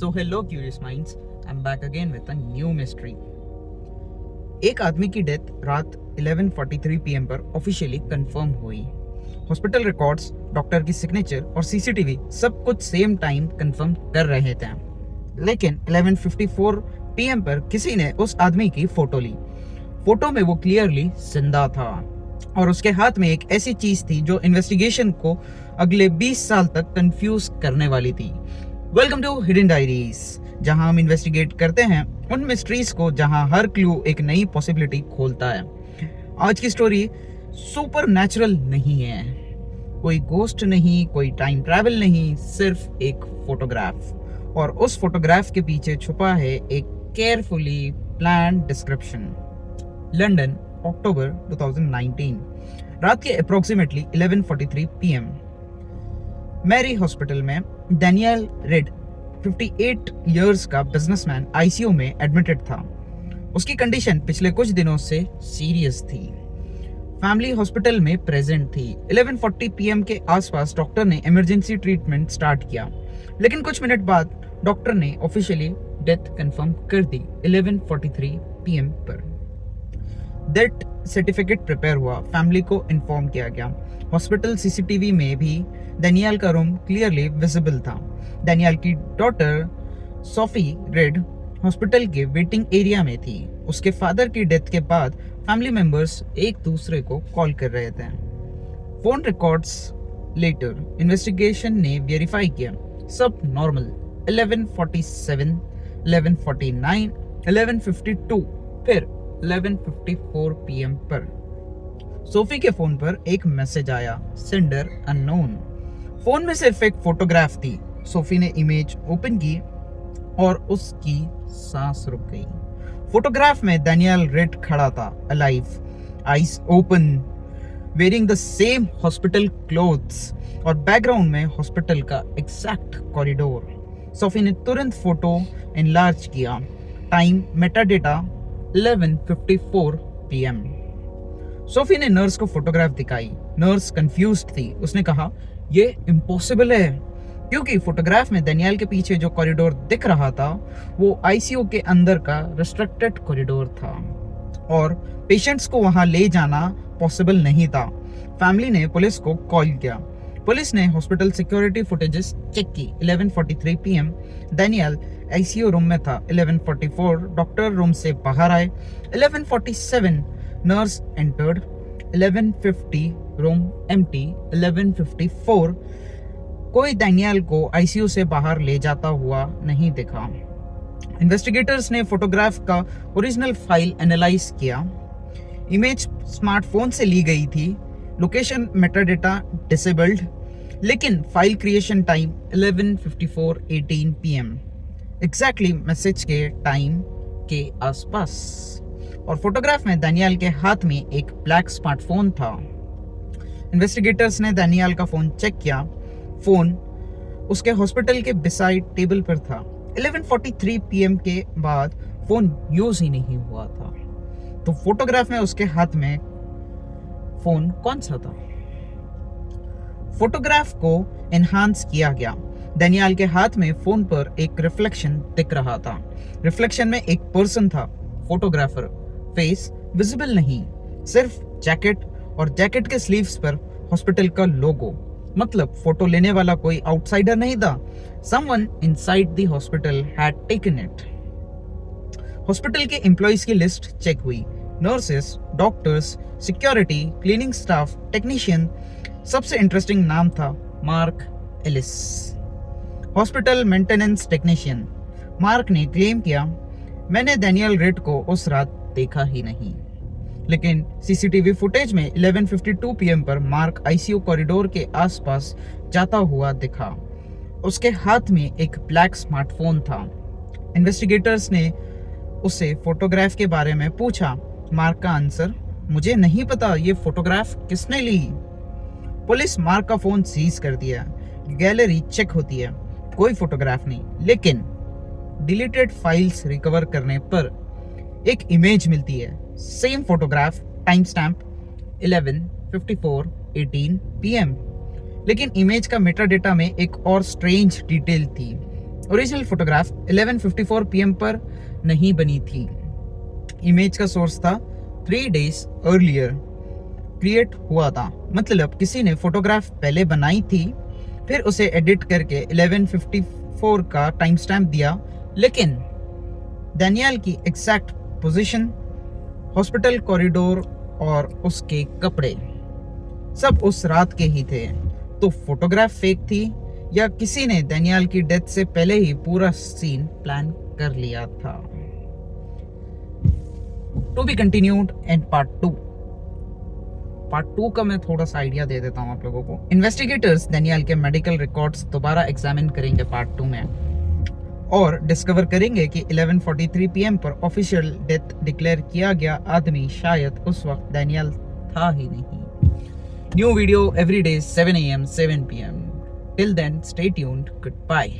So hello curious minds, I'm back again with a new mystery. एक आदमी की death रात 11:43 पीएम पर ऑफिशियली कंफर्म हुई। हॉस्पिटल रिकॉर्ड्स, डॉक्टर की सिग्नेचर और सीसीटीवी सब कुछ सेम टाइम कंफर्म कर रहे थे। लेकिन 11:54 पीएम पर किसी ने उस आदमी की फोटो ली। फोटो में वो क्लियरली जिंदा था और उसके हाथ में एक ऐसी चीज थी जो इन्वेस्टिगेशन को अगले 20 साल तक कंफ्यूज करने वाली थी। वेलकम टू हिडन डायरीज, जहां हम इन्वेस्टिगेट करते हैं उन मिस्ट्रीज को जहां हर क्लू एक नई पॉसिबिलिटी खोलता है। आज की स्टोरी सुपर नेचुरल नहीं है, कोई गोस्ट नहीं, कोई टाइम ट्रैवल नहीं, सिर्फ एक फोटोग्राफ, और उस फोटोग्राफ के पीछे छुपा है एक केयरफुली प्लान डिस्क्रिप्शन। लंदन, अक्टूबर 2019, रात के अप्रोक्सीमेटली 11:43 पीएम। मैरी हॉस्पिटल में डैनियल रेड 58 इयर्स का बिजनेसमैन आईसीयू में एडमिटेड था। उसकी कंडीशन पिछले कुछ दिनों से सीरियस थी। फैमिली हॉस्पिटल में प्रेजेंट थी। 11:40 पीएम के आसपास डॉक्टर ने इमरजेंसी ट्रीटमेंट स्टार्ट किया, लेकिन कुछ मिनट बाद डॉक्टर ने ऑफिशियली डेथ कंफर्म कर दी। 11:43 पीएम पर डेथ सर्टिफिकेट प्रिपेयर हुआ, फैमिली को इन्फॉर्म किया गया। हॉस्पिटल सीसीटीवी में भी डैनियल का रूम क्लियरली विजिबल था। डैनियल की डॉटर सोफी रेड हॉस्पिटल के वेटिंग एरिया में थी। उसके फादर की डेथ के बाद फैमिली मेंबर्स एक दूसरे को कॉल कर रहे थे। फोन रिकॉर्ड्स लेटर इन्वेस्टिगेशन ने वेरीफाई किया, सब नॉर्मल। 11:47, 11:49, 11:52, फिर 11:54 पीएम पर सोफी के फोन पर एक मैसेज आया, सेंडर अननोन। फोन में सिर्फ एक फोटोग्राफ थी। सोफी ने इमेज ओपन की और उसकी सांस रुक गई। फोटोग्राफ में डैनियल रेड खड़ा था, alive, eyes open, wearing the same hospital clothes, और बैकग्राउंड में हॉस्पिटल का एग्जैक्ट कॉरिडोर। सोफी ने तुरंत फोटो एनलार्ज किया। Time metadata 11:54 PM. सोफी ने नर्स को फोटोग्राफ दिखाई। नर्स कंफ्यूज्ड थी। उसने कहा, ये इम्पॉसिबल है, क्योंकि फोटोग्राफ में डैनियल के पीछे जो कॉरिडोर दिख रहा था वो आईसीयू के अंदर का रिस्ट्रिक्टेड कॉरिडोर था और पेशेंट्स को वहां ले जाना पॉसिबल नहीं था। फैमिली ने पुलिस को कॉल किया। पुलिस ने हॉस्पिटल सिक्योरिटी फुटेजेस चेक की। 11:43 पीएम डैनियल आईसीयू रूम में था। 11:44 डॉक्टर रूम से बाहर आए। 11:47 नर्स एंटर्ड। 11:50 room empty. 11:54 कोई डैनियल को आईसीयू से बाहर ले जाता हुआ नहीं दिखा। इन्वेस्टिगेटर्स ने फोटोग्राफ का ओरिजिनल फाइल एनालाइज किया। इमेज स्मार्टफोन से ली गई थी। लोकेशन मेटाडेटा डिसेबल्ड, लेकिन file creation time 11:54:18 PM, exactly message के टाइम के आसपास। और फोटोग्राफ में डैनियल के हाथ में एक ब्लैक स्मार्टफोन था। इन्वेस्टिगेटर्स ने डैनियल का फोन चेक किया। फोन उसके हॉस्पिटल के बिसाइड टेबल पर था। 11:43 पीएम के बाद फोन यूज ही नहीं हुआ था। तो फोटोग्राफ में उसके हाथ में फोन कौन सा था? फोटोग्राफ को एनहांस किया गया। डैनियल के हाथ में फोन पर एक रिफ्लेक्शन दिख रहा था। रिफ्लेक्शन में एक पर्सन था, फोटोग्राफर। फेस विजिबल नहीं, सिर्फ जैकेट, और जैकेट के स्लीव्स पर हॉस्पिटल का लोगो। मतलब फोटो लेने वाला कोई आउटसाइडर नहीं था। Someone inside the hospital had taken it. Hospital के एम्प्लॉइज की लिस्ट चेक हुई। Nurses, doctors, security, cleaning staff, technician. सबसे इंटरेस्टिंग नाम था Mark Ellis, hospital maintenance technician. Mark ने क्लेम किया, मैंने डैनियल रेड को उस रात देखा ही नहीं। लेकिन सीसीटीवी फुटेज में 11:52 पीएम पर मार्क आईसीयू कॉरिडोर के आसपास जाता हुआ दिखा। उसके हाथ में एक ब्लैक स्मार्टफोन था। इन्वेस्टिगेटर्स ने उससे फोटोग्राफ के बारे में पूछा। मार्क का आंसर, मुझे नहीं पता ये फोटोग्राफ किसने ली। पुलिस मार्क का फोन सीज कर दिया। गैलरी चेक होती है, कोई फोटोग्राफ नहीं, लेकिन डिलीटेड फाइल्स रिकवर करने पर एक इमेज मिलती है, same photograph, time stamp 11:54:18 PM. लेकिन इमेज का मेटाडेटा में एक और स्ट्रेंज डिटेल थी। ओरिजिनल फोटोग्राफ 11:54 PM पर नहीं बनी थी। इमेज का सोर्स था 3 days अर्लियर क्रिएट हुआ था, मतलब किसी ने फोटोग्राफ पहले बनाई थी, फिर उसे एडिट करके 11:54 का टाइम स्टैम्प दिया, लेकिन डैनियल की एग्जैक्ट पोजीशन, हॉस्पिटल कॉरिडोर और उसके कपड़े सब उस रात के ही थे। तो फोटोग्राफ फेक थी या किसी ने डैनियल की डेथ से पहले ही पूरा सीन प्लान कर लिया था? To be continued in part 2। Part 2 का मैं थोड़ा सा आइडिया दे देता हूँ आप लोगों को। इन्वेस्टिगेटर्स डैनियल के मेडिकल रिकॉर्ड्स दोबारा एग्जामिन करेंगे पार्ट 2 में और डिस्कवर करेंगे कि 11:43 PM पर ऑफिशियल डेथ डिक्लेयर किया गया आदमी शायद उस वक्त डैनियल था ही नहीं। New video every day 7 AM 7 PM. Till then, stay tuned. Goodbye.